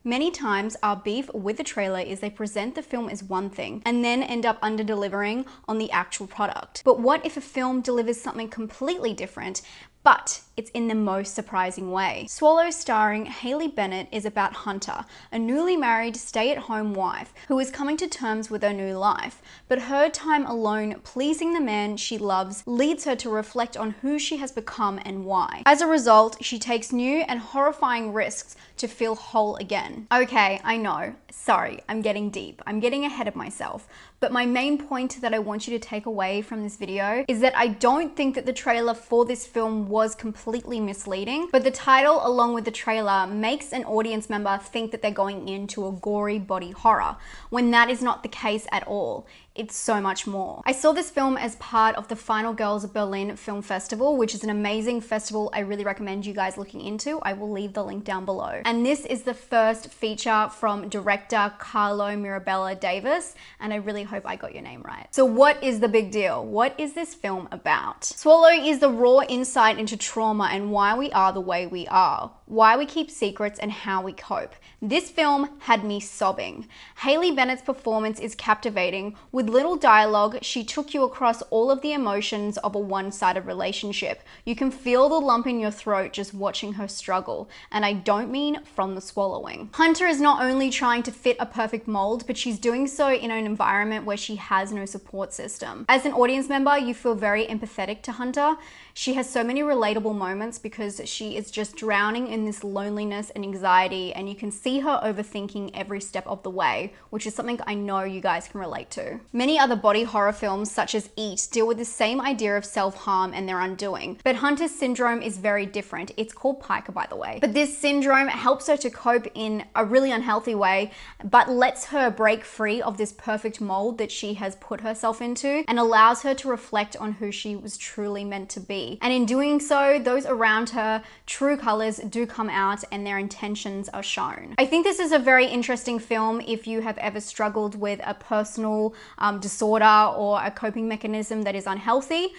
Many times our beef with the trailer is they present the film as one thing and then end up under-delivering on the actual product. But what if a film delivers something completely different, but it's in the most surprising way? Swallow, starring Haley Bennett, is about Hunter, a newly married stay-at-home wife who is coming to terms with her new life. But her time alone pleasing the man she loves leads her to reflect on who she has become and why. As a result, she takes new and horrifying risks to feel whole again. Okay, I know. Sorry, I'm getting deep. I'm getting ahead of myself. But my main point that I want you to take away from this video is that I don't think that the trailer for this film was completely misleading, but the title along with the trailer makes an audience member think that they're going into a gory body horror, when that is not the case at all. It's so much more. I saw this film as part of the Final Girls of Berlin Film Festival, which is an amazing festival I really recommend you guys looking into. I will leave the link down below. And this is the first feature from director Carlo Mirabella Davis, and I really hope I got your name right. So what is the big deal? What is this film about? Swallow is the raw insight into trauma and why we are the way we are, why we keep secrets and how we cope. This film had me sobbing. Haley Bennett's performance is captivating. With little dialogue, she took you across all of the emotions of a one-sided relationship. You can feel the lump in your throat just watching her struggle, and I don't mean from the swallowing. Hunter is not only trying to fit a perfect mold, but she's doing so in an environment where she has no support system. As an audience member, you feel very empathetic to Hunter. She has so many relatable moments because she is just drowning in this loneliness and anxiety, and you can see her overthinking every step of the way, which is something I know you guys can relate to. Many other body horror films, such as Eat, deal with the same idea of self-harm and their undoing, but Hunter's syndrome is very different. It's called pica, by the way. But this syndrome helps her to cope in a really unhealthy way, but lets her break free of this perfect mold that she has put herself into and allows her to reflect on who she was truly meant to be. And in doing so, those around her true colors do come out and their intentions are shown. I think this is a very interesting film if you have ever struggled with a personal disorder or a coping mechanism that is unhealthy.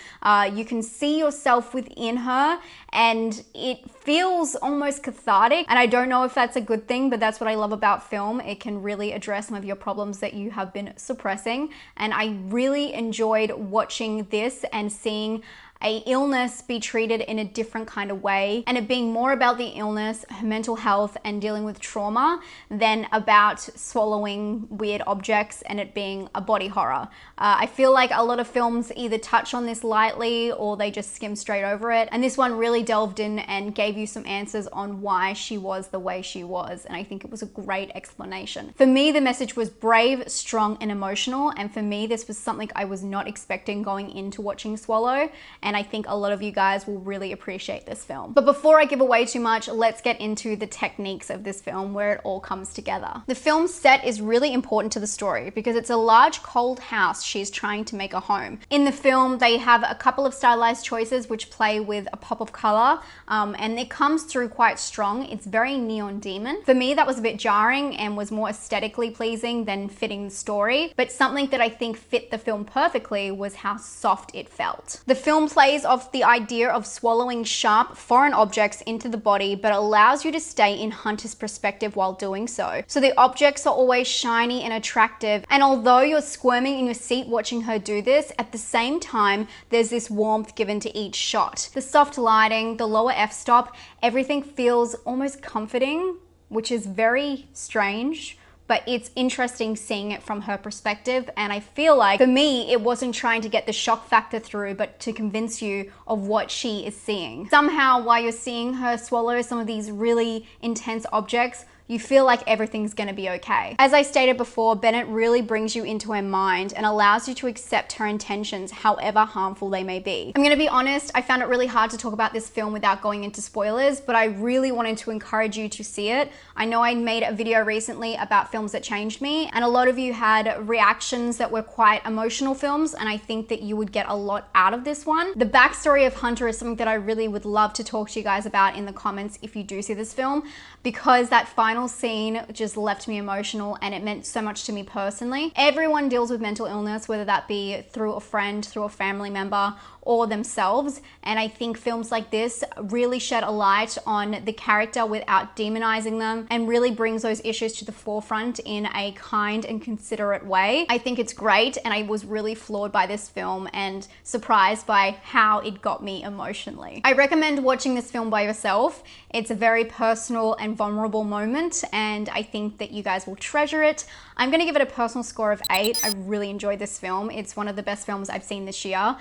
You can see yourself within her and it feels almost cathartic. And I don't know if that's a good thing, but that's what I love about film. It can really address some of your problems that you have been suppressing. And I really enjoyed watching this and seeing a illness be treated in a different kind of way, and it being more about the illness, her mental health, and dealing with trauma than about swallowing weird objects and it being a body horror. I feel like a lot of films either touch on this lightly or they just skim straight over it, and this one really delved in and gave you some answers on why she was the way she was, and I think it was a great explanation. For me, the message was brave, strong, and emotional, and for me, this was something I was not expecting going into watching Swallow, and I think a lot of you guys will really appreciate this film. But before I give away too much, let's get into the techniques of this film, where it all comes together. The film's set is really important to the story because it's a large cold house she's trying to make a home. In the film, they have a couple of stylized choices which play with a pop of color, and it comes through quite strong. It's very neon demon. For me, that was a bit jarring and was more aesthetically pleasing than fitting the story, but something that I think fit the film perfectly was how soft it felt. The film plays off the idea of swallowing sharp foreign objects into the body, but allows you to stay in Hunter's perspective while doing so. So the objects are always shiny and attractive, and although you're squirming in your seat watching her do this, at the same time, there's this warmth given to each shot. The soft lighting, the lower f-stop, everything feels almost comforting, which is very strange. But it's interesting seeing it from her perspective, and I feel like, for me, it wasn't trying to get the shock factor through, but to convince you of what she is seeing. Somehow, while you're seeing her swallow some of these really intense objects, you feel like everything's gonna be okay. As I stated before, Bennett really brings you into her mind and allows you to accept her intentions, however harmful they may be. I'm gonna be honest, I found it really hard to talk about this film without going into spoilers, but I really wanted to encourage you to see it. I know I made a video recently about films that changed me, and a lot of you had reactions that were quite emotional films, and I think that you would get a lot out of this one. The backstory of Hunter is something that I really would love to talk to you guys about in the comments if you do see this film, because that final scene just left me emotional and it meant so much to me personally. Everyone deals with mental illness, whether that be through a friend, through a family member, or themselves. And I think films like this really shed a light on the character without demonizing them, and really brings those issues to the forefront in a kind and considerate way. I think it's great, and I was really floored by this film and surprised by how it got me emotionally. I recommend watching this film by yourself. It's a very personal and vulnerable moment, and I think that you guys will treasure it. I'm gonna give it a personal score of 8. I really enjoyed this film. It's one of the best films I've seen this year.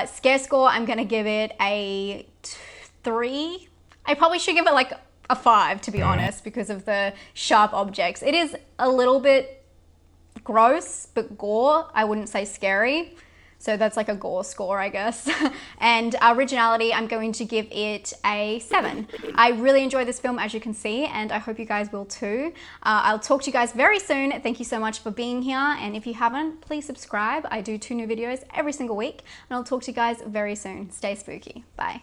Scare score, I'm gonna give it a 3. I probably should give it like a 5, to be honest, because of the sharp objects. It is a little bit gross, but gore. I wouldn't say scary. So that's like a gore score, I guess. And originality, I'm going to give it a 7. I really enjoyed this film, as you can see, and I hope you guys will too. I'll talk to you guys very soon. Thank you so much for being here. And if you haven't, please subscribe. I do 2 new videos every single week, and I'll talk to you guys very soon. Stay spooky. Bye.